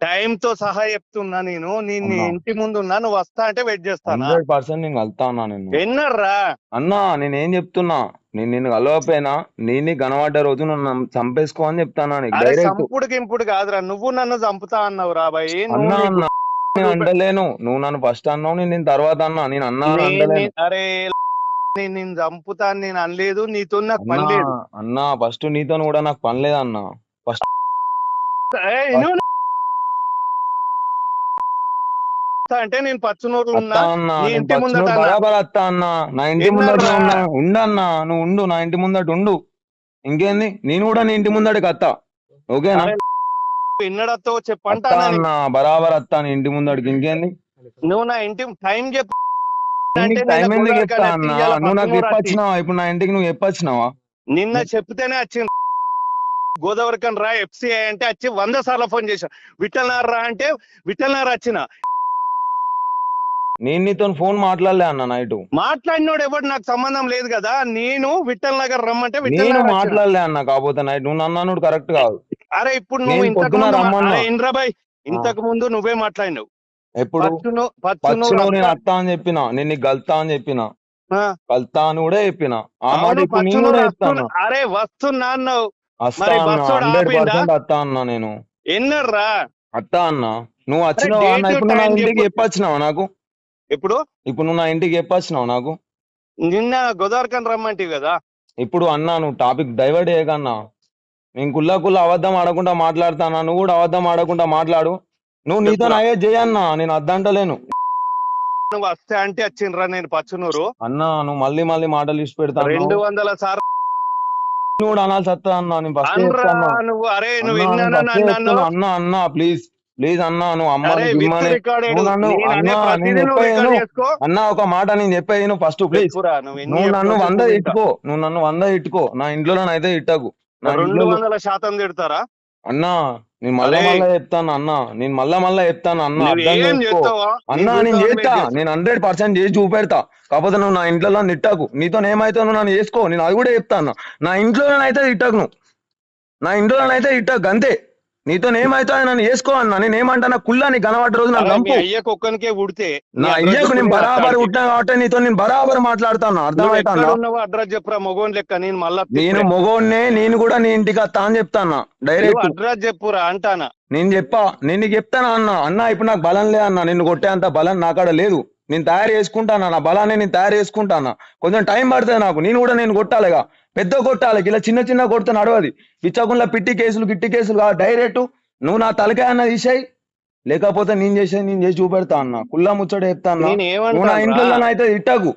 Time తో సహా చెప్తున్నా నేను అన్నా ఇంటి ముందు ఉన్నా నువ్వు వస్తా అంటే వెయిట్ చేస్తానా 100% నేను కలుతా అన్నా నిన్ను. ఎన్నర్రా అన్నా నేనేం చెప్తున్నా, నేను నిన్ను కలవకపోయినా నీని కనబడ్డ రోజు నన్ను చంపేసుకో అని చెప్తానా నీకు అరే డైరెక్ట్. సంపుడు గింపుడు కాదురా నువ్వు నన్ను చంపుతా అన్నావు రా భయ్ నువ్వు అన్నా నీ అన్నా నేను అంటలేను, నువ్వు నన్ను ఫస్ట్ అన్నావు, నేను తర్వాత అన్నా, నేను అన్నా అని అంటలేను. అరే నేను చంపుతా అని నేను అనలేదు నీతో నాకు అన్నా పని లేదు అన్నా ఫస్ట్ నీతో కూడా నాకు పని లేదన్నా. ఫస్ట్ ఏయ్, నువ్వు అంటే నేను పచ్చనూరులో ఉన్నా అత్తా అన్నా, నీ నేను ఇంటి ముందట పచ్చినోడు అన్నా బరాబర్ అత్తా అన్నా, నా ఇంటి ముందట ఎన్నర్రా ఉండన్నా, నువ్వు ఉండు, నా ఇంటి ముందట ఉండు. ఇంకేంది, నేను కూడా నీ ఇంటి ముందటికి అత్తా, ఓకేనా? అరే ఎన్నడతో అత్తా చెప్పంటానా అన్నా బరాబర్ అత్తా నీ ఇంటి ముందటికి. ఇంకేంది, నువ్వు నా ఇంటి టైం చెప్పు నేను అంటే నీకు నిన్న టైం ఎందుకు చెప్తా గోదావరికాని అన్నా? ఇవాళ నువ్వు నాకు పచ్చనూరు వచ్చి చెప్పొచ్చినావా? ఇప్పుడు నా ఇంటికి నువ్వు చెప్పొచ్చినావా? నిన్న చెప్తేనే వచ్చింది గోదావరికన్ రా ఎఫ్సిఐ అంటే వచ్చి 100 సార్లు ఫోన్ చేశా విఠల్నార్ రా అంటే విఠల్నార్ వచ్చిన నేను నీతో ఫోన్ మాట్లాడలే అన్న నైట్. మాట్లాడినోడు ఎవడు నాకు సంబంధం లేదు కదా నేను విఠల్ నగర్ రమ్మంటే విఠల్ నేను నగర్ వచ్చిన మాట్లాడలే అన్న, కాకపోతే నైట్ నువ్వు నన్ను కరెక్ట్ కాదు. అరే ఇప్పుడు నువ్వు నేను ఇంతకు పొద్దున ముందు రమ్మన్నా. అరే ఇంద్రబాయ్ ఇంతకు ముందు నువ్వే మాట్లాడినావు ఎప్పుడు పచ్చునూరు నేను అత్త అత్తా అని చెప్పిన, నేను నీకు గల్తా అని చెప్పిన, ఆ, కలుతా అని కూడా చెప్పిన. ఆ మాట అవును ఇప్పుడు నేను పచ్చునూరు కూడా వస్తున్నా చెప్తాను. అరే వస్తున్నా అన్నావు వస్తా మరి అన్న, బస్సోడు ఆపిండా 100% వస్తా అన్నా నేను. ఎన్నర్రా అత్తా అన్న, నువ్వు అరే వచ్చినావా అన్న? డేట్ ఇప్పుడు నువ్వు నా టైం ఇంటికి చెప్పు చెప్పొచ్చినావా నాకు? ఎప్పుడు ఇప్పుడు నువ్వు నా ఇంటికి చెప్పొచ్చినావు నాకు? నిన్న గోదావరికన్ రమ్మంటివి కదా ఇప్పుడు అన్నా నువ్వు టాపిక్ డైవర్ట్ చేయకన్నా. నేను కుల్లా అబద్ధం ఆడకుండా మాట్లాడతానా, నువ్వు కూడా అబద్ధం ఆడకుండా మాట్లాడు. నువ్వు నీతో చెప్పురా అయ్యే చేయన్నా, నేను అద్దంటలేను. నువ్వు వస్తే అంటే వచ్చిండ్రా నేను పచ్చునూరు అన్నా నువ్వు మళ్ళీ మాటలు ఇచ్చి పెడతాను. 200 సార్లు నువ్వు కూడా అనాల్సి వస్తా అన్నా, నేను ఫస్ట్ అనరా చెప్తాను. నువ్వు అరే నువ్వు అన్నా నేను ఎన్నైనా ఫస్ట్ నన్ను చెప్తున్నా అన్నావు అన్నా ప్లీజ్ ప్లీజ్ అన్నా, నువ్వు అరే అమ్మని విత్ గిమ్మని రికార్డెడ్ నువ్వు నన్ను నేను అనే అన్నా, నేను ప్రతిదీ నువ్వు చెప్పేను రికార్డ్ చేసుకో అన్నా, ఒక మాట నేను చెప్పేను ఫస్ట్ ప్లీజ్. చెప్పురా నువ్వు ఎన్ని నువ్వు నన్ను చెప్పుకో 100 చెప్పు వింటా ఇట్టుకో, నువ్వు నన్ను 100 ఇట్టుకో, నా ఇంట్లోనైతే ఇట్టకు. నా ఇంట్లో 200% తిడతారా అన్నా నేను అరే మళ్ళా చెప్తాను అన్నా, నేను మళ్ళా చెప్తాను అన్నా, నువ్వు అర్థం ఏం చేసుకో చేస్తావా నీ అన్నా. నేను జీవితం చేస్తా, వెయిట్ చేస్తా నేను 100% చేసి చూపెడతా. కాకపోతే నువ్వు నా ఇంట్లో తిట్టకు, నీతో ఏమైతే నువ్వు నన్ను చేసుకో, నేను అది కూడా చెప్తా అన్నా. నా ఇంట్లోనైతే తిట్టకు, నువ్వు నా ఇంట్లోనైతే తిట్టకు అంతే. నీతో ఏమైతే నన్ను చేసుకో అన్నా. నేను ఏమంటా, నా కుళ్ళా నీకు కనబడ్డ రోజు నాకు అరే మీ చంపు. అయ్యకు ఒక్కనికే ఉడితే నీ నా అడ్రస్ అయ్యకు చెప్పు నేను నేను బరాబర్ అత్తాడికి ఉట్టినా కాబట్టి నీతో నేను బరాబర్ మాట్లాడతాను, నువ్వు అర్థమవుతుందా? ఎక్కడ ఉన్నావో అడ్రస్ చెప్పురా మొగోన్ లెక్క నేను మళ్ళా నేను ఇప్పుడే మొగోడ్నే, నేను కూడా నీ ఇంటికి వస్తా అని చెప్తాను నువ్వు డైరెక్ట్. అడ్రస్ చెప్పురా అంటానా నేను నేను నీకు చెప్తానా అన్న ఇప్పుడు నాకు బలం లేదన్నా, నిన్ను కొట్టేంత బలం నాకాడ లేదు. నేను తయారు చేసుకుంటానా, నా బలాన్ని నేను తయారు చేసుకుంటానా. కొంచెం టైం పడుతుంది నాకు, నేను కొట్టాలిగా, పెద్ద కొట్టాలి. ఇలా చిన్న కొడితే నడవది. పిచ్చకుండా గిట్టి కేసులు కాదు, డైరెక్ట్ నువ్వు నా తలకాయ అన్న తీసేయి, లేకపోతే నేను చేసి చూపెడతా అన్న. కుల్లా ముచ్చట చెప్తా అన్న, నేను నువ్వు నా ఏమంటాను రా ఇంట్లో అయితే ఇట్టకు.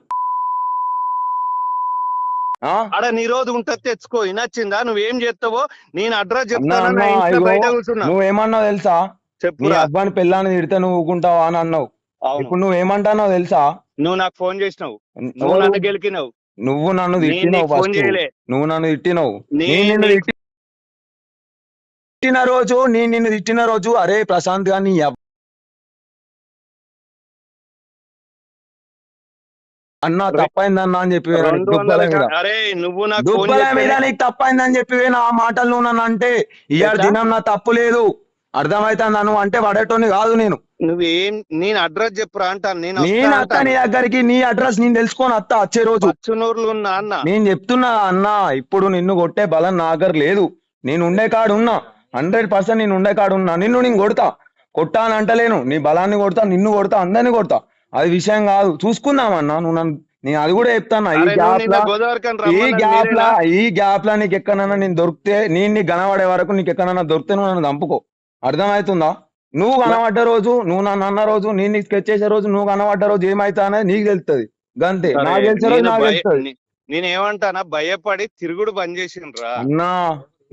ఆడ నీ రోజు ఉంటది తెచ్చుకో వినొచ్చిందా నువ్వేం చేస్తావో నేను అడ్రస్ అన్నా చెప్తానా నా ఇంట్లో ఇగో బయట కూర్చున్నా నువ్వేమన్నావు తెలుసా? నీ చెప్పురా అబ్బాని పెళ్ళాన్ని తిడితే నువ్వు ఊకుంటావా అని అన్నావు. అవును ఇప్పుడు నువ్వేమంటావు తెలుసా? నువ్వు నాకు ఫోన్ చేసినావు నువ్వు ఎవరు? నన్ను గెలికినావు నువ్వు నన్ను నేను తిట్టినావు, నీకు ఫోన్ ఫస్ట్ చేయలే నువ్వు నన్ను తిట్టినావు. నేను నిన్ను నీకు తిట్టిన రోజు అరే ప్రశాంత్ గా నీ అన్న తప్పైందన్నా అని చెప్పి 200 అరే నువ్వు నాకు ఫోన్ దుబ్బల మీద చేస్తే నీకు తప్పైందని చెప్పి నా మాటలు నువ్వు నన్ను అంటే ఇవాళ ఎట్లా దినం నా తప్పు లేదు, అర్థమైతుందా? నువ్వు అంటే పడేటోని కాదు నేను. నువ్వేం నేను అడ్రస్ చెప్పురా అంటాను నేను వస్తా నేను అత్త అంటాను నీ దగ్గరికి, నీ అడ్రస్ నేను తెలుసుకొని అత్త వచ్చే రోజు. పచ్చునూరులో ఉన్నా అన్న నేను చెప్తున్నా అన్న, ఇప్పుడు నిన్ను కొట్టే బలం నా దగ్గర లేదు. నేను ఉండే కాడు ఉన్నా, 100% నేను ఉండే కాడు ఉన్నా. నేను కొడతా, కొట్టా అని అంటలేను. నీ బలాన్ని కొడతా, నిన్ను కొడతా, అందరిని కొడతా. అది విషయం కాదు, చూసుకుందామన్నా. నేను అది కూడా చెప్తాను. అరే నువ్వు నిన్న గోదావరికని ఈ గ్యాప్ లా నీకు ఎక్కడన్నా నేను దొరికితే, నేను కనబడే వరకు నీకు ఎక్కడన్నా దొరికితే నువ్వు నన్ను చంపుకో, అర్థమవుతుందా? నువ్వు కనబడ్డ రోజు, నువ్వు నన్ను అన్న రోజు, నేను నీకు స్కెచ్ చేసే రోజు, నువ్వు కనబడ్డ రోజు ఏమైతా అనేది నీకు తెలుస్తుంది. గంతే, నాకు తెలిసే రోజు నాకు తెలుస్తుంది. నేనేమంటానా భయపడి తిరుగుడు బంద్ చేసిండ్రా అన్నా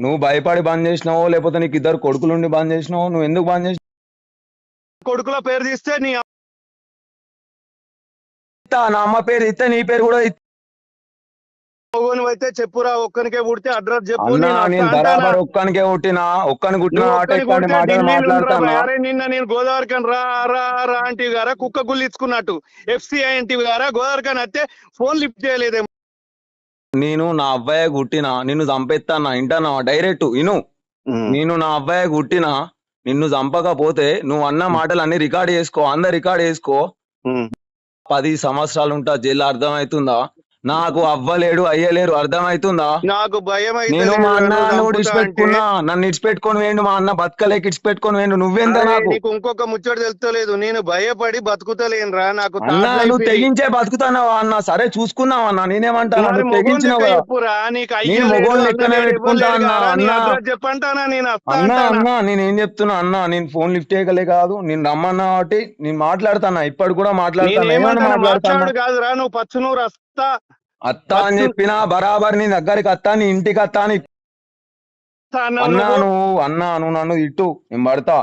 నువ్వు భయపడి బంద్ చేసినావో, లేకపోతే నీకు ఇద్దరు కొడుకులుండి బంద్ చేసినావో, నువ్వు ఎందుకు బంద్ చేసినావు? కొడుకుల పేరు తీస్తే నీ నా అమ్మ పేరు ఇస్తే నీ పేరు కూడా అయితే చెప్పురా ఒక్కనికే పుడితే అడ్రస్ చెప్పు అన్నా. నేను నేను వస్తా బరాబర్ అంటానా. ఒక్కనికే పుట్టినా, ఒక్కని కుట్టిన నువ్వు ఆట ఒక్కని ఇట్లాంటి కొడితే మాటలు ఢిల్లీలో ఉండరా మాట్లాడతానా? భయ్? అరే నిన్న నేను గోదావరికన్ రా రా రా అంటే గారా కుక్క గుల్లిచ్చుకున్నట్టు ఎఫ్సిఐ అంటే గారా గోదావరికన్ అయితే ఫోన్ లిఫ్ట్ చేయలేదేమో. నేను నా అబ్బాయి కుట్టినా, నిన్ను చంపేస్తానా? ఇంటనా? డైరెక్ట్ ఇను. నేను నా అబ్బాయి కుట్టినా, నిన్ను చంపకపోతే నువ్వు అన్న మాటలు అన్ని రికార్డ్ చేసుకో, అందరు రికార్డ్ చేసుకో. ఉమ్. 10 సంవత్సరాలు ఉంటా జైలు, అర్థమవుతుందా? నాకు అవ్వలేడు అయ్యలేరు, అర్థమవుతుందా? నాకు భయం అయితే నేను మా అన్న నువ్వు నన్ను చంపుతా అంటే ఇడిచిపెట్టుకున్నా, నన్ను ఇడిచిపెట్టుకొని వేయండు, మా అన్న బతకలేక ఇడిచిపెట్టుకొని వేయండు. నువ్వెంత అరే నాకు? నీకు ఇంకొక ముచ్చట తెలుస్తలేదు, నేను భయపడి బతుకుతలేనురా, నాకు అన్న థర్డ్ నువ్వు లైఫ్ ఇది. తెగించే బతుకుతున్నావా అన్న? సరే చూసుకున్నావు అన్న, నేనేమంటాను? మరి నువ్వు మొగోని తెగించినావు లెక్క కదా. చెప్పురా, నీకు నేను అయ్యలేడు మొగోని లెక్కనే అన్నలేడు పెట్టుకుంటా ఇవ్వలేడు అన్న. కదా, నీ అన్న అడ్రస్ చెప్పంటానా, నేను వస్తా అన్న అంటానా. అన్న నేనేం చెప్తున్నా అన్న, నేను ఫోన్ లిఫ్ట్ చేయగలే కాదు, నేను రమ్మన్నా కాబట్టి నేను మాట్లాడతానా, ఇప్పటి కూడా మాట్లాడతాను, ఏమని నేనేమంటాను మాట్లాడతానా? మాట్లాడు కాదురా, నువ్వు పచ్చునూరు వస్తా అత్తా అని చెప్పినా బరాబర్ నీ దగ్గరికి అత్తా, నీ ఇంటికి అత్తా అని. అన్నావు అన్నా నువ్వు. నువ్వు నన్ను ఇట్టు, నేను పడతా.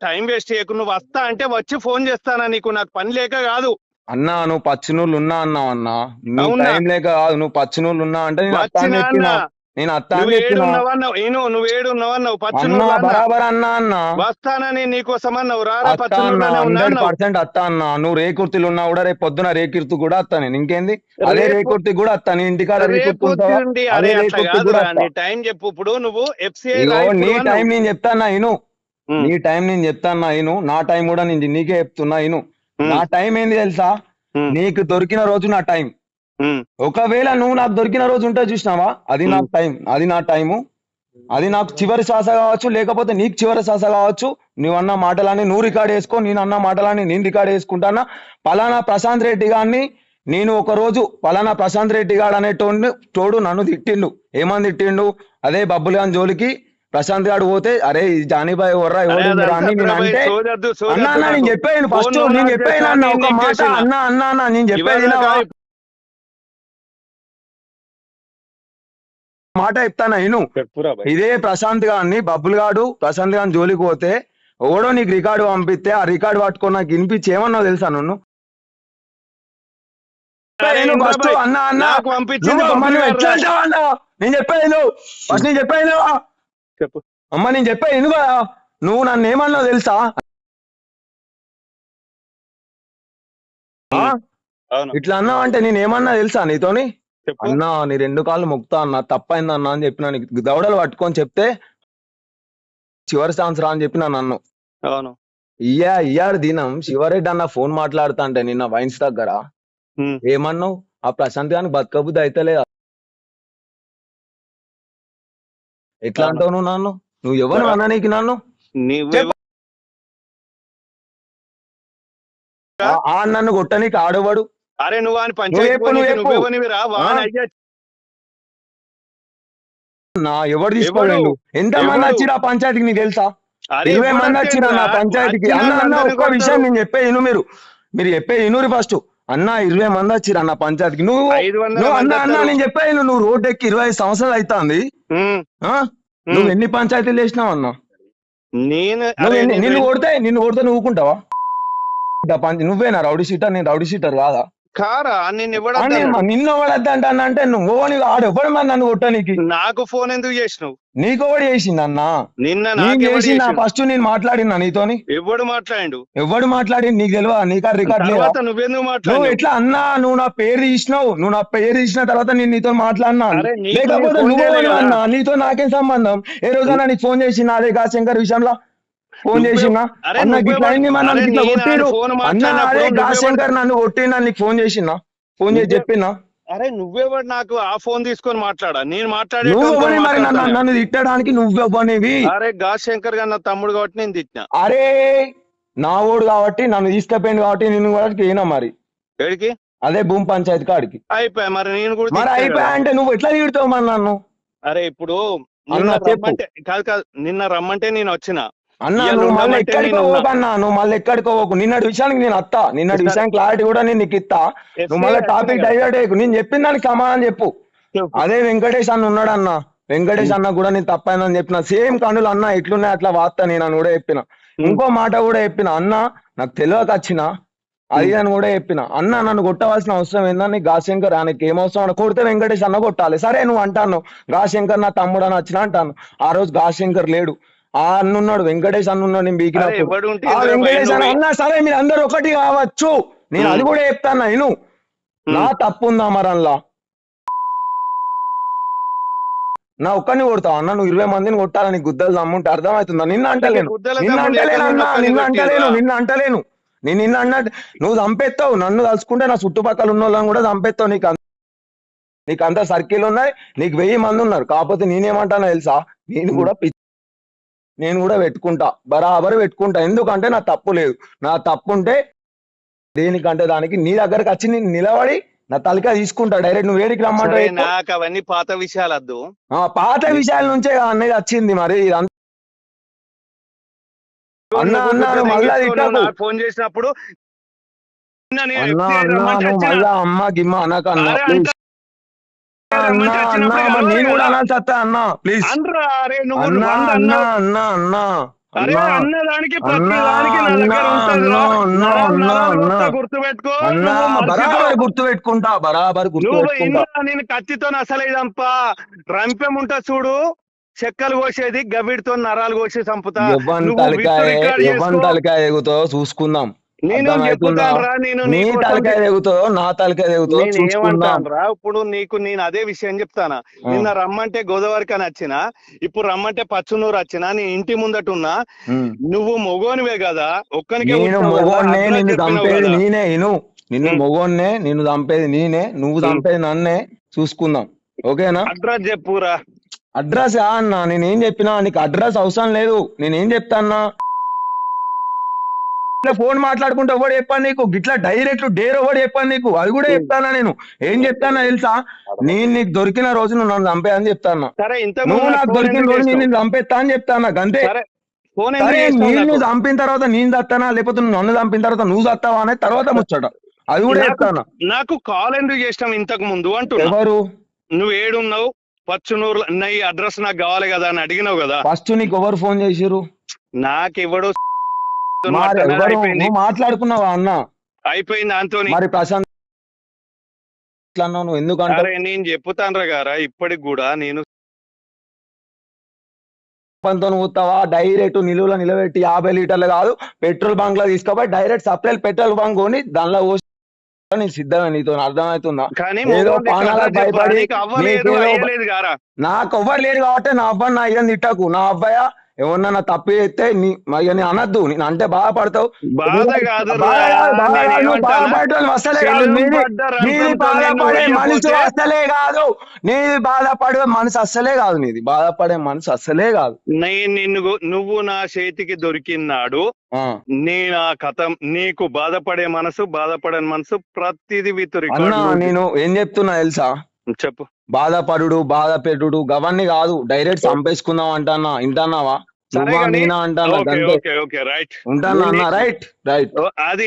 టైం వేస్ట్ చేయకు, నువ్వు వస్తా అంటే వచ్చి ఫోన్ చేస్తానా నీకు, నాకు పని లేక కాదు. అన్నా నువ్వు పచ్చినూళ్ళు ఉన్నా అన్నావు అన్నా, నువ్వు అవునా? టైం లేక కాదు, నువ్వు పచ్చినూళ్ళు ఉన్నా అంటే నేను అత్తా అని వచ్చినా అన్న, చెప్పినా, నేను అత్తా అని నువ్వు చెప్పినా. ఏడున్నావన్నావు, నువ్వు ఏడున్నావన్నావు, అన్నా పచ్చునూరు అన్న బరాబర్ అన్నా అన్న వస్తానని నీకోసం అన్నావు, రారా అత్తా అన్న, పచ్చునూరులోనే ఉన్నా అన్నావు. 100% అత్తా అన్న. నువ్వు రేకుర్తిలు ఉన్నా కూడా రేపు పొద్దున రేకుర్తి కూడా అత్తా నేను, ఇంకేంది? అదే రేపు రేకుర్తి కూడా అత్తా, నీ ఇంటికాడ రేకుర్తి రేపు ఉంటావా? తిండి, అదే అరే అట్లా రేకుర్తి కాదు కూడా రా, అత్తా. నీ టైం చెప్పు. ఇప్పుడు నువ్వు FCI ఇగో రా ఇప్పుడు నీ అన్నావు. టైం నేను చెప్తాన్నా ఇను, ఉమ్, నీ టైం నేను చెప్తాన్నా ఇను, నా టైం కూడా నేను నీకే చెప్తున్నా ఇను. నా ఉమ్, టైం ఏంది తెలుసా? ఉమ్, నీకు దొరికిన రోజు నా టైం. ఉమ్, ఒకవేళ నువ్వు నాకు దొరికిన రోజు ఉంటే చూసినావా, అది నా ఉమ్. టైం, అది నా టైము, అది నాకు చివరి శ్వాస కావచ్చు, లేకపోతే నీకు చివరి శ్వాస కావచ్చు. నువ్వు అన్న మాటలని నువ్వు రికార్డ్ చేసుకో, నేను అన్న మాటలని నేను రికార్డ్ చేసుకుంటానా. పలానా ప్రశాంత్ రెడ్డి గారిని నేను ఒక రోజు, పలానా ప్రశాంత్ రెడ్డి గారు తోడు నన్ను తిట్టిండు. ఏమని తిట్టిండు? అదే బబ్బులు గాని జోలికి ప్రశాంత్ గారు పోతే, అరే ఈ జానీబాయ్ ఎవర్రా అరే ఎవడురా అని అదంతా నేను భయ్, అంటే, సోదొద్దు అన్న సోదొద్దు అన్న నేను నాకు. చెప్పాను ఫోన్ ఫస్ట్, నువ్వు నేను నాకు చెప్పాను చేసినా, అన్న నేను ఒక నీకు మాట, చేసినా. అన్న అన్న అన్న నేను చెప్పేది ఇవాళ వినవా? కాదు, మాట చెప్తానా ఇను. చెప్పురా భయ్. ఇదే ప్రశాంత్ గారిని, బబ్బుల్ గాడు ప్రశాంత్ గారిని జోలికి పోతే ఎవడో నీకు రికార్డు పంపిస్తే ఆ రికార్డు పట్టుకొని నాకు వినిపించి ఏమన్నావు తెలుసా? నన్ను అరే నేను ఇంద్రా ఫస్ట్ భయ్, అన్న అన్న నాకు పంపించింది నువ్వు అమ్మ బబ్బులు నువ్వు ఎట్లా గారు రా. అంటావు అన్న? నేను చెప్పేది ఫస్ట్, నేను చెప్పేది చెప్పు. అమ్మ, నేను చెప్పేది నువ్వు నన్ను ఏమన్నావు తెలుసా? ఆ? అవును, ఇట్లా అన్నావు అంటే నేను ఏమన్నా తెలుసా నీతోని? చెప్పు. అన్నా నీ 2 కాళ్ళు మొక్తా అన్న, తప్పైంది అన్న అని చెప్పిన. నీకు దవడలు పట్టుకొని చెప్తే చివరి సంవత్సరం అని చెప్పిన నన్ను. అవును. ఇయ్యాడు దినం శివరెడ్డి అన్న ఫోన్ మాట్లాడుతా అంటే నిన్న వైన్స్ దగ్గర ఉమ్. ఏమన్నావు? ఆ ప్రశాంత్ గానికి బతకబుద్ధి అయితే లేదా? ఎట్లా అవును. అంటావు నువ్వు నన్ను? నువ్వు ఎవరు అన్నా నీకు నన్ను? నువ్వే ఆ నన్ను కొట్టనీకి ఆడవాడు? అరే నువ్వు అని నువ్వు పంచాయతీ చెప్పు, నువ్వు చెప్పు. నువ్వేవనివిరా, వాన్ అయ్యా నా ఎవడు ఎవడు? తీసుకోలేండు? ఎంత మంది ఎవడు? వచ్చిరా పంచాయతీకి నీకు తెలుసా? అరే 20 మంది ఎవడు వచ్చిరా నా వచ్చిండ్రా? పంచాయతీకి. వచ్చిన అన్న అన్న వాళ్ళందరినీ ఒక్క విషయం కొడతారు. నేను చెప్పే ఇను, మీరు చెప్పే ఇనురి ఫస్ట్. అన్న 20 మంది వచ్చిరా నా పంచాయతీకి. నువ్వు 500 నువ్వు మంది అన్న వస్తారు. నేను చెప్పే నువ్వు రోడ్ ఎక్కి 25 సంవత్సరాలు అవుతుంది. ఉమ్, నువ్వు ఉమ్. ఎన్ని పంచాయతీలు చేసినావు అన్న? నేను నువ్వు అరే నిన్ను కొడితే నువ్వు ఊకుంటావా? నువ్వేనా రౌడీ షీటర్? నేను రౌడీ షీటర్ కాదా? కారా, నిన్ను ఇవ్వడద్దు. నిన్ను ఎవడద్దంట అంటే నువ్వు ఆడు ఎవడు మరి నన్ను కొట్టనీకి? నాకు ఫోన్ ఎందుకు చేసినావు? నీకోవడి చేసింది అన్న? నిన్న నేను నాకెవడు చేసిన చేసిండు? ఫస్ట్ నేను మాట్లాడినా నీతోని. ఎవడు మాట్లాడిండు? ఎవడు మాట్లాడి నీకు తెలియదా? నీకా రికార్డ్ లేదా? తర్వాత నువ్వెందుకు నువ్వు మాట్లాడినావు? ఎట్లా అన్నా? నువ్వు నా పేరు తీసినావు, నువ్వు నా పేరు తీసిన తర్వాత నేను నీతో మాట్లాడినా. అరే నీకు లేకపోతే ఫోన్ నువ్వు చేయలే కదా? అన్నా నీతో నాకేం సంబంధం? ఏ రోజైనా నీకు ఫోన్ చేసినా అదే శంకర్ విషయంలో ఫోన్ నువ్వే- చేసినా? అరే అన్న నువ్వే గిట్లా అయింది మరి, అరే నన్ను ఇట్లా నేను కొట్టిరు ఫోన్ అన్న. మాట్లాడినప్పుడు అదే నువ్వే శంకర్ నన్ను కొట్టినా, నీకు ఫోన్ చేసినా? ఫోన్ చేసి చెప్పినా? అరే నువ్వెవడు నాకు ఆ ఫోన్ తీసుకొని మాట్లాడా? నేను మాట్లాడే నువ్వు మరి నన్ను తిట్టడానికి నువ్వెవ్వనివి? అరే శంకర్ గారు నా తమ్ముడు కాబట్టి నేను తిట్టినా. అరే నా ఓడు కాబట్టి నన్ను తీసుకుపోయింది కాబట్టి నేను కూడా అయినా మరి ఎడికి అదే భూమి పంచాయతీ కాడికి అయిపోయా, మరి నేను కూడా మరి తిట్టా అయిపోయా కదా. అంటే నువ్వు ఎట్లా తిడతావు మరి నన్ను? అరే ఇప్పుడు అన్న నిన్న చెప్పు. రమ్మంటే కాదు నిన్న రమ్మంటే నేను వచ్చిన. అన్న ఇవాళ నువ్వు మళ్ళీ ఉండమంటే ఎక్కడికి నేను ఉన్నా. పోకన్నా, నువ్వు మళ్ళీ ఎక్కడికి పోకు. నిన్నటి విషయానికి నేను అత్తా, నిన్నటి సరే. విషయం క్లారిటీ కూడా నేను నీకు ఇస్తా. నువ్వు మళ్ళీ టాపిక్ డైవర్ట్ అయ్యకు. నేను చెప్పిన దానికి సమాధానం చెప్పు. చెప్పు. అదే వెంకటేష్ అన్న ఉన్నాడు అన్న, వెంకటేష్ అన్న కూడా నేను తప్పైందని చెప్పిన. సేమ్ కనులు అన్న ఎట్లున్నాయి అట్లా వాస్తా నేను అని కూడా చెప్పిన. ఇంకో మాట కూడా చెప్పిన, అన్న నాకు తెలియక వచ్చిన అది అని కూడా చెప్పిన. అన్న నన్ను కొట్టవలసిన అవసరం ఏందని గాశంకర్ ఆయనకి ఏం అవసరం అని కొడితే వెంకటేష్ అన్న కొట్టాలి. సరే నువ్వు అంటాను గాశంకర్ నా తమ్ముడు అని వచ్చిన అంటాను. ఆ రోజు గాశంకర్ లేడు, ఆ అన్నున్నాడు, వెంకటేష్ అన్నున్నాడు. నేను బీకినప్పుడు ఆ వెంకటేష్ అన్న అన్నా సరే మీరు అందరు ఒకటి కావచ్చు, నేను అది కూడా చెప్తాను. నేను నా తప్పు ఉందా మరి అందులో? నా ఒక్కరిని కొడతావు అన్న, నువ్వు 20 మందిని కొట్టాలా నీకు గుద్దలు దమ్ముంటే అర్థమవుతుందా? నిన్న అంటే అంటలేను, గుద్దల నిన్న తమ్ముడు అంటలేను అన్న, ఎక్కడున్నొక్కని నిన్న కొట్టిర్రా? అంటలేను, నిన్న అంటలేను. నేను నిన్న అన్నట్టు నువ్వు చంపేస్తావు నన్ను తలుచుకుంటే, నా చుట్టుపక్కల ఉన్న వాళ్ళని కూడా చంపేస్తావు. నీకు అంత సర్కిల్ ఉన్నాయి, నీకు 1000 మంది ఉన్నారు. కాకపోతే నేనేమంటానో తెలుసా, నేను కూడా పెట్టుకుంటా, బరాబర్ పెట్టుకుంటా. ఎందుకంటే నా తప్పు లేదు. నా తప్పు ఉంటే దేనికంటే దానికి నీ దగ్గరకు వచ్చి నేను నిలబడి నా తలకాయ తీసుకుంటా డైరెక్ట్. నువ్వు వేడికి సరే, రమ్మంటావు. నాకు అవన్నీ పాత విషయాలు వద్దు. పాత విషయాల నుంచే అన్నది వచ్చింది. మరి అన్న అన్న నువ్వు మళ్ళా తిట్టకు. ఫోన్ చేసినప్పుడు అన్న అన్న నువ్వు మళ్ళా అమ్మ గిమ్మ అనకన్నా ప్లీజ్. అన్న అన్న మరి నేను కూడా అనాల్సి వస్తా అన్న ప్లీజ్. అనరా అరే నువ్వు అన్న వంద అన్న అన్నావు. అన్న అన్న అరే అన్న అన్నదానికి అన్న ప్రతి దానికి నా అన్న దగ్గర ఉంటదిరా. అన్న అన్న నరాలు అన్న నరాలు అన్న వస్తా, గుర్తుపెట్టుకో. అన్న నువ్వు మర్చిపో. బరాబర్ గుర్తు పెట్టుకుంటా, బరాబర్ గుర్తు నువ్వు పెట్టుకుంటా. ఇంద్రా నేను కత్తితో అసలు ఇదంపా రంపెం ఉంటా చూడు, చెక్కలు కోసేది గవిడితో నరాలు కోసి చంపుతా. ఎవ్వని నువ్వు విత్తు తలకాయ రికార్డ్ ఎవ్వని చేసుకో. తలకాయ ఎగుతావో చూసుకుందాం. నేను అర్థమవుతుందా? చెప్పుతానురా, నేను నీ నీకోసం తలకాయ ఎగుతావో నా తలకాయ ఎగుతావో నేను చూసుకుందాం. ఏమంటానురా, ఇప్పుడు నీకు నేను అదే విషయం చెప్తానా. నిన్న రమ్మంటే గోదావరికి అని వచ్చినా, ఇప్పుడు రమ్మంటే పచ్చునూరు వచ్చినా, నీ ఇంటి ముందట ఉన్నా. నువ్వు మొగోనివే కదా, ఒక్కనికే నేను ఉంటావు కదా, మొగోన్నే, అడ్రస్ నిన్ను చెప్పినావు చంపేది కదా. నేనే. నిన్ను మొగోన్నే, నిన్ను చంపేది నేనే, నువ్వు చంపేది నన్నే. చూసుకుందాం, ఓకేనా? అడ్రస్ చెప్పురా. అడ్రస్ అన్నా నేనేం చెప్పినా నీకు అడ్రస్ అవసరం లేదు. నేనేం చెప్తాన్నా, ఫోన్ మాట్లాడుకుంటే ఎవడు చెప్పాను నీకు, గిట్లా డైరెక్ట్ డేర్ ఎవడు చెప్పాను నీకు, అది కూడా చెప్తానా. నేను ఏం చెప్తానా తెలుసా, నేను నీకు దొరికిన రోజు నువ్వు నన్ను చంపే అని చెప్తానా. సరే, ఇంత నువ్వు నాకు దొరికిన రోజు నేను చంపేస్తా అని చెప్తానా, అంతే. ఫోన్ సరే నేను చంపిన తర్వాత నేను చస్తానా, లేకపోతే నువ్వు నన్ను చంపిన తర్వాత నువ్వు చస్తావా అనేది తర్వాత ముచ్చట, అది కూడా చెప్తానా. నాకు కాల్ ఎందుకు చేసినాం ఇంతకు ముందు అంటున్నా. ఎవరు నువ్వు ఏడున్నావు, పచ్చునూరు ఈ అడ్రస్ నాకు కావాలి కదా అని అడిగినావు కదా. ఫస్ట్ నీకు ఎవరు ఫోన్ చేసిరు? నాకెవడు నువ్వు మాట్లాడుకున్నావా అన్న? అయిపోయింది దాంతో. మరి ప్రశాంత్ నువ్వు ఎందుకంటే నేను చెప్పుతాను గారా, ఇప్పటికి కూడా నేను పంతో పోతావా డైరెక్ట్ నిలువలో నిలబెట్టి 50 లీటర్లు కాదు పెట్రోల్ బంక్ లో తీసుకోపోయి డైరెక్ట్ సప్లై పెట్రోల్ బంక్ కొని దానిలో పోసి నేను సిద్ధమే. నీతో అర్థమవుతుందా? ఏదో పానాలకు భయపడి నాకు ఎవ్వరు లేరు కాబట్టి నా అబ్బాయి నా అయ్యని తిట్టకు. నా అబ్బాయి ఎవరన్నా తప్పు చేస్తే నేను అనద్దు, నేను అంటే బాధపడతావు. బాధపడటం అసలే కాదు, నీది బాధపడే మనసు అసలే కాదు, నీది బాధపడే మనసు అస్సలే కాదు, నీది బాధపడే మనసు అస్సలే కాదు. నువ్వు నా చేతికి దొరికినాడు, నేను ఆ కథ నీకు బాధపడే మనసు బాధపడని మనసు ప్రతిదీ అన్నా. నేను ఏం చెప్తున్నా తెలుసా, చెప్పు. బాధపడు బాధ పెట్టుడు గవన్నీ కాదు, డైరెక్ట్ చంపేసుకుందాం అంటానా. ఇంటన్నావా? నువ్వా నేనా అంటానా? ఉంటానా అన్న? రైట్ రైట్ అది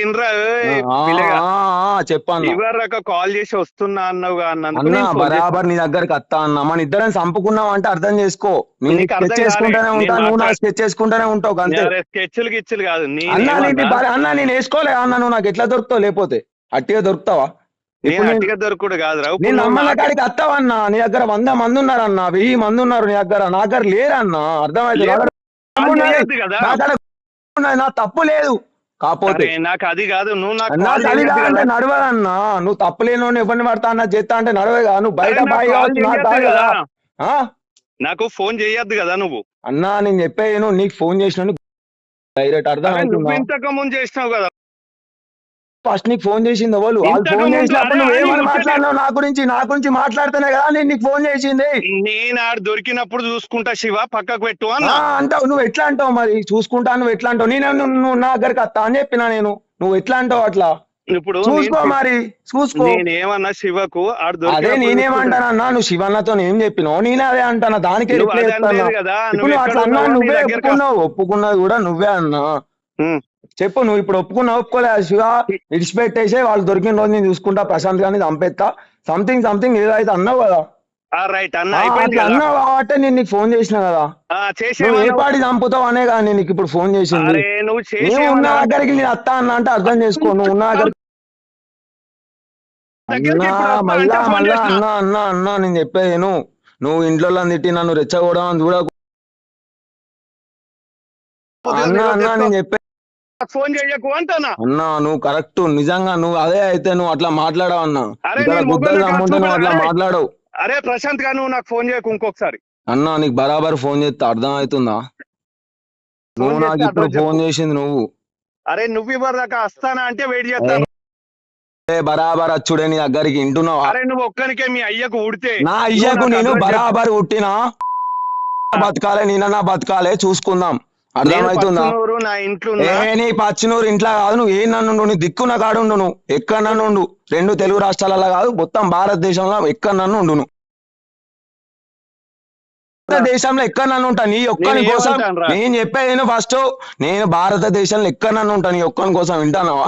చెప్పన్నా. ఇవరక కాల్ చేసి వస్తున్నా అన్నావు అన్న, బరాబర్ నీ దగ్గరకు వస్తా అన్న. మన ఇద్దరం చంపుకున్నావు అంటే అర్థం చేసుకో, నేను స్కెచ్ చేసుకుంటానే ఉంటా, నువ్వు నా స్కెచ్ చేసుకుంటానే ఉంటావు అంతే. స్కెచ్లు గిచ్చులు కాదు అన్న, నేను వేసుకోలే అన్న, నువ్వు నాకు ఎట్లా దొరుకుతావు? లేకపోతే అట్టిగా దొరుకుతావా? దొరుకుడు కాదురా. నేను నమ్మల కాడికి వస్తావన్నా, నీ దగ్గర 100 మంది ఉన్నారన్న, 1000 మంది ఉన్నారు నీ దగ్గర, నా దగ్గర లేరన్నా. అర్థమైతే నా తప్పు లేదు. కాకపోతే నాకు అది కాదు, నువ్వు అంటే నడవదన్నా. నువ్వు తప్పు లేని ఎవరిని పడతా అన్న చేస్తా అంటే నడవేగా. నువ్వు బయట బాయ్ కదా, నాకు ఫోన్ చేయొద్దు కదా నువ్వు. అన్నా నేను చెప్పాను, నీకు ఫోన్ చేసిన డైరెక్ట్ అర్థం. ఇంతకు ముందు చేసినావు కదా. ఫస్ట్ నీకు ఫోన్ చేసింది వాళ్ళు ఫోన్ చేసినప్పుడు నువ్వేమని మాట్లాడినావు నా గురించి మాట్లాడితేనే కదా నేను నీకు ఫోన్ చేసింది. నేను ఆడ దొరికినప్పుడు చూసుకుంటా శివ, పక్కకు పెట్టు అంటావు. నువ్వు ఎట్లా అంటావు మరి? చూసుకుంటా నువ్వు ఎట్లా అంటావు? నువ్వు నా దగ్గరికి వస్తా అని చెప్పినా నేను, నువ్వు ఎట్లా అంటావు అట్లా? ఇప్పుడు చూసుకో, మరి చూసుకో. నేనేమన్నా శివకు అదే నేనేమంటానన్నా, నువ్వు శివన్నతో ఏం చెప్పినావు నేనే అదే అంటానా, దానికే రిప్లై ఇస్తాను. ఇప్పుడు నువ్వు అట్లా అన్నా, నువ్వే ఒప్పుకున్నావు కూడా నువ్వే అన్నా. చెప్పు, నువ్వు ఇప్పుడు ఒప్పుకోలే శివ, ఇడిచిపెట్టేసే వాళ్ళు దొరికిన రోజు నేను చూసుకుంటా, ప్రశాంత్ గారిని చంపేస్తా, సంథింగ్ ఏదో అయితే అన్నావు కదా. అన్నావు కాబట్టి నేను నీకు ఫోన్ చేసిన కదా. నువ్వు ఏ పాటి చంపుతావు అనే కదా నేను నీకు ఇప్పుడు ఫోన్ చేసింది. నువ్వు ఉన్న దగ్గరికి నేను వస్తా అన్నా అంటే అర్థం చేసుకో. నువ్వు ఉన్న దగ్గరికి అన్నా నేను చెప్పేది నువ్వు ఇంట్లో తిట్టి నన్ను రెచ్చగొడడం చూడకు అన్నా. నేను చెప్పే ఫోన్ చేయకు అంటానా అన్నా, నువ్వు కరెక్ట్. నిజంగా నువ్వు అదే అయితే నువ్వు అట్లా మాట్లాడవు అన్నా. గుద్దలు అమ్ముంటే నువ్వు అట్లా మాట్లాడవు. అరే ప్రశాంత్ గా నువ్వు నాకు ఫోన్ చేయకు ఇంకొకసారి. అన్నా నీకు బరాబర్ ఫోన్ చేస్తే అర్థం అవుతుందా? నువ్వు ఫోన్ నాకు చేస్తే ఇప్పుడు అడ్రస్ ఫోన్ చెప్పు. చేసింది నువ్వు. అరే నువ్వు ఇవ్వరు దాకా వస్తానా అంటే వెయిట్ చేస్తాను. బరాబర్ అచ్చుడే నీ దగ్గరికి వింటున్నావా? అరే నువ్వు ఒక్కనికే మీ అయ్యకు ఉడితే నా నువ్వు అయ్యకు నాకు నేను అడ్రస్ చెప్పు. బరాబర్ పుట్టినా బతకాలే, నేనన్నా బతకాలే, చూసుకుందాం. నేను అర్థమవుతుందా? పచ్చనూరు నా ఇంట్లో ఏ ఉన్నా. నీ పచ్చినూరు ఇంట్లో కాదు, నువ్వు ఏ నన్ను నీ దిక్కు నా కాడు ఉండు, నువ్వు ఎక్కడ నన్ను ఉండు. 2 తెలుగు రాష్ట్రాలలో కాదు, మొత్తం భారతదేశంలో ఎక్కడ నన్ను ఉండు. నువ్వు భారతదేశంలో ఎక్కడ నన్ను ఉంటా నీ ఒక్కని నేను కోసం. ఏమంటానురా? నేను చెప్పేది ఫస్ట్, నేను భారతదేశంలో ఎక్కడ నన్ను ఉంటా నీ ఒక్కని కోసం. వింటానావా?